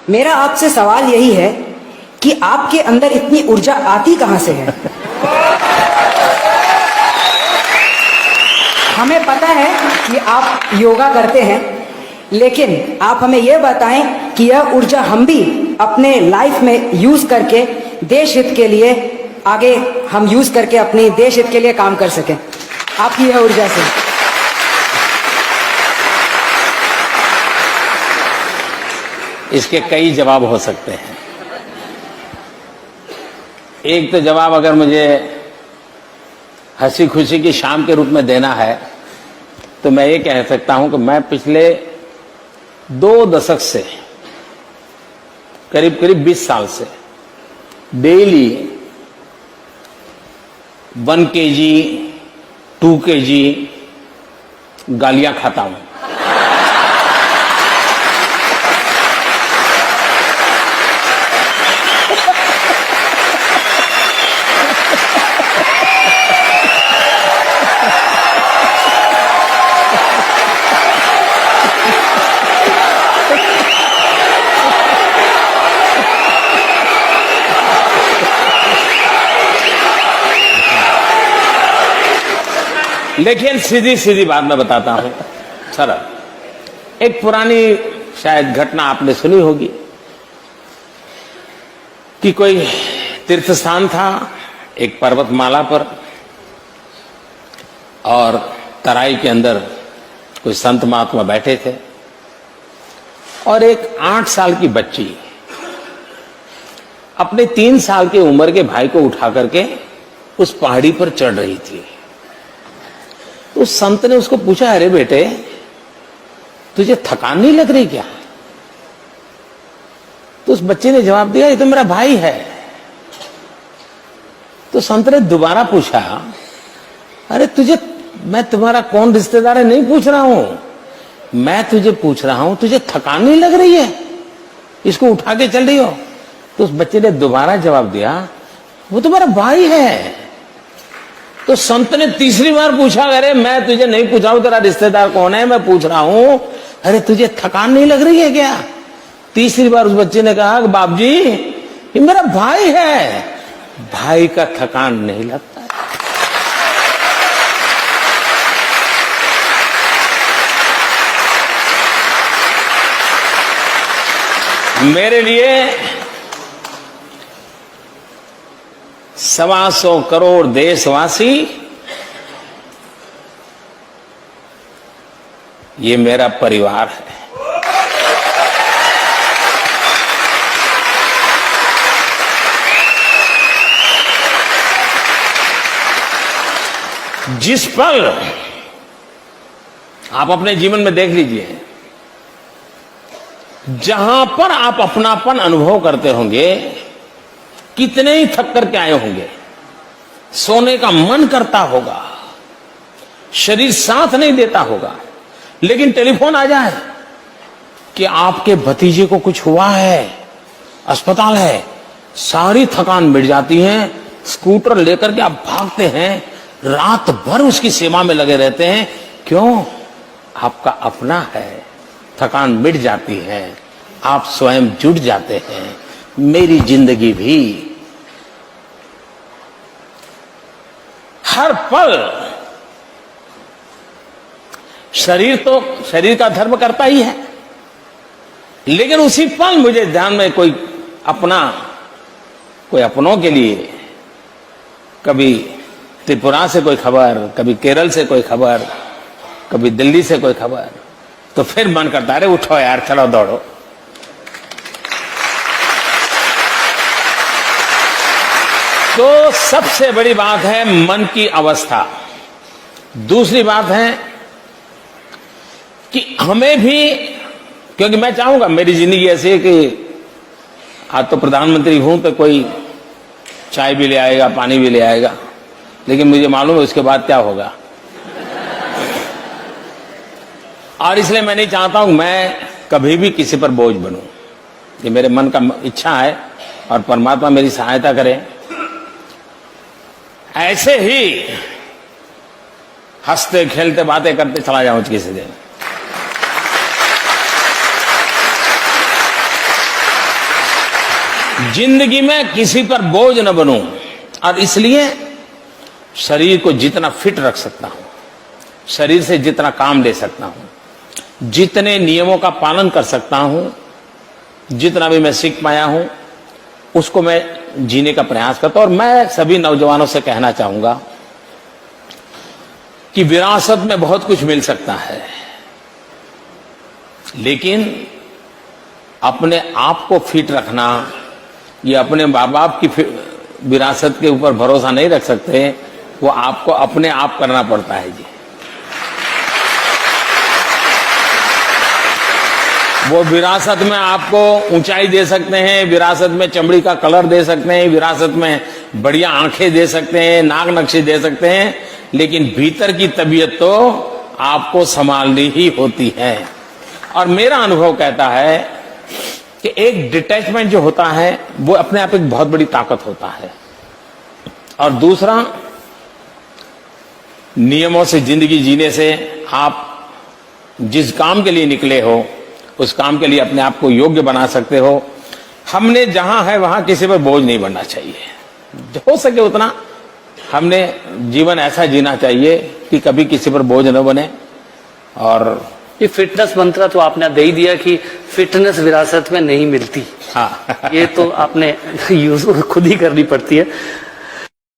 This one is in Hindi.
मेरा आपसे सवाल यही है कि आपके अंदर इतनी ऊर्जा आती कहां से है? हमें पता है कि आप योगा करते हैं, लेकिन आप हमें यह बताएं कि यह ऊर्जा हम भी अपने लाइफ में यूज करके देश हित के लिए आगे हम यूज करके अपनी देश हित के लिए काम कर सकें आपकी यह ऊर्जा से। इसके कई जवाब हो सकते हैं। एक तो जवाब अगर मुझे हंसी खुशी की शाम के रूप में देना है तो मैं ये कह सकता हूं कि मैं पिछले 2 दशक से करीब करीब 20 साल से डेली 1 kg 2 kg गालियां खाता हूं। लेकिन सीधी सीधी बात मैं बताता हूं सरल। एक पुरानी शायद घटना आपने सुनी होगी कि कोई तीर्थ स्थान था एक पर्वतमाला पर, और तराई के अंदर कोई संत महात्मा बैठे थे, और एक 8 साल की बच्ची अपने 3 साल की उम्र के भाई को उठा करके उस पहाड़ी पर चढ़ रही थी। उस संत ने उसको पूछा, अरे बेटे तुझे थकान नहीं लग रही क्या? तो उस बच्चे ने जवाब दिया, ये तो मेरा भाई है। तो संत ने दोबारा पूछा, अरे तुझे, मैं तुम्हारा कौन रिश्तेदार है नहीं पूछ रहा हूं, मैं तुझे पूछ रहा हूं तुझे थकान नहीं लग रही है, इसको उठा के चल रही हो? तो उस बच्चे ने दोबारा जवाब दिया, वो तो मेरा भाई है। तो संत ने तीसरी बार पूछा, अरे मैं तुझे नहीं पूछा हूं तेरा रिश्तेदार कौन है, मैं पूछ रहा हूं अरे तुझे थकान नहीं लग रही है क्या? तीसरी बार उस बच्चे ने कहा, बाप जी ये मेरा भाई है, भाई का थकान नहीं लगता। मेरे लिए 125 करोड़ देशवासी ये मेरा परिवार है। जिस पल आप अपने जीवन में देख लीजिए, जहां पर आप अपनापन अनुभव करते होंगे, कितने ही थक करके आए होंगे, सोने का मन करता होगा, शरीर साथ नहीं देता होगा, लेकिन टेलीफोन आ जाए कि आपके भतीजे को कुछ हुआ है, अस्पताल है, सारी थकान मिट जाती है। स्कूटर लेकर के आप भागते हैं, रात भर उसकी सेवा में लगे रहते हैं। क्यों? आपका अपना है, थकान मिट जाती है, आप स्वयं जुट जाते हैं। मेरी जिंदगी भी हर पल शरीर तो शरीर का धर्म करता ही है, लेकिन उसी पल मुझे ध्यान में कोई अपनों के लिए, कभी त्रिपुरा से कोई खबर, कभी केरल से कोई खबर, कभी दिल्ली से कोई खबर, तो फिर मन करता है, अरे उठो यार, चलो दौड़ो। तो सबसे बड़ी बात है मन की अवस्था। दूसरी बात है कि हमें भी, क्योंकि मैं चाहूंगा मेरी जिंदगी ऐसी है कि आज तो प्रधानमंत्री हूं तो कोई चाय भी ले आएगा, पानी भी ले आएगा, लेकिन मुझे मालूम है उसके बाद क्या होगा। और इसलिए मैं नहीं चाहता हूं मैं कभी भी किसी पर बोझ बनूं। ये मेरे मन का इच्छा है और परमात्मा मेरी सहायता करे। ऐसे ही हंसते खेलते बातें करते चला जाऊं किसी दिन। जिंदगी में किसी पर बोझ न बनूं, और इसलिए शरीर को जितना फिट रख सकता हूं, शरीर से जितना काम ले सकता हूं, जितने नियमों का पालन कर सकता हूं, जितना भी मैं सीख पाया हूं, उसको मैं जीने का प्रयास करता हूं। और मैं सभी नौजवानों से कहना चाहूंगा कि विरासत में बहुत कुछ मिल सकता है, लेकिन अपने आप को फिट रखना, ये अपने माँ बाप की विरासत के ऊपर भरोसा नहीं रख सकते, वो आपको अपने आप करना पड़ता है जी। वो विरासत में आपको ऊंचाई दे सकते हैं, विरासत में चमड़ी का कलर दे सकते हैं, विरासत में बढ़िया आंखें दे सकते हैं, नाक नक्शे दे सकते हैं, लेकिन भीतर की तबीयत तो आपको संभालनी ही होती है। और मेरा अनुभव कहता है कि एक डिटैचमेंट जो होता है वो अपने आप एक बहुत बड़ी ताकत होता है। और दूसरा, नियमों से जिंदगी जीने से आप जिस काम के लिए निकले हो उस काम के लिए अपने आप को योग्य बना सकते हो। हमने जहां है वहां किसी पर बोझ नहीं बनना चाहिए। हो सके उतना हमने जीवन ऐसा जीना चाहिए कि कभी किसी पर बोझ न बने। और ये फिटनेस मंत्र तो आपने दे ही दिया कि फिटनेस विरासत में नहीं मिलती। हाँ ये तो आपने यूज खुद ही करनी पड़ती है।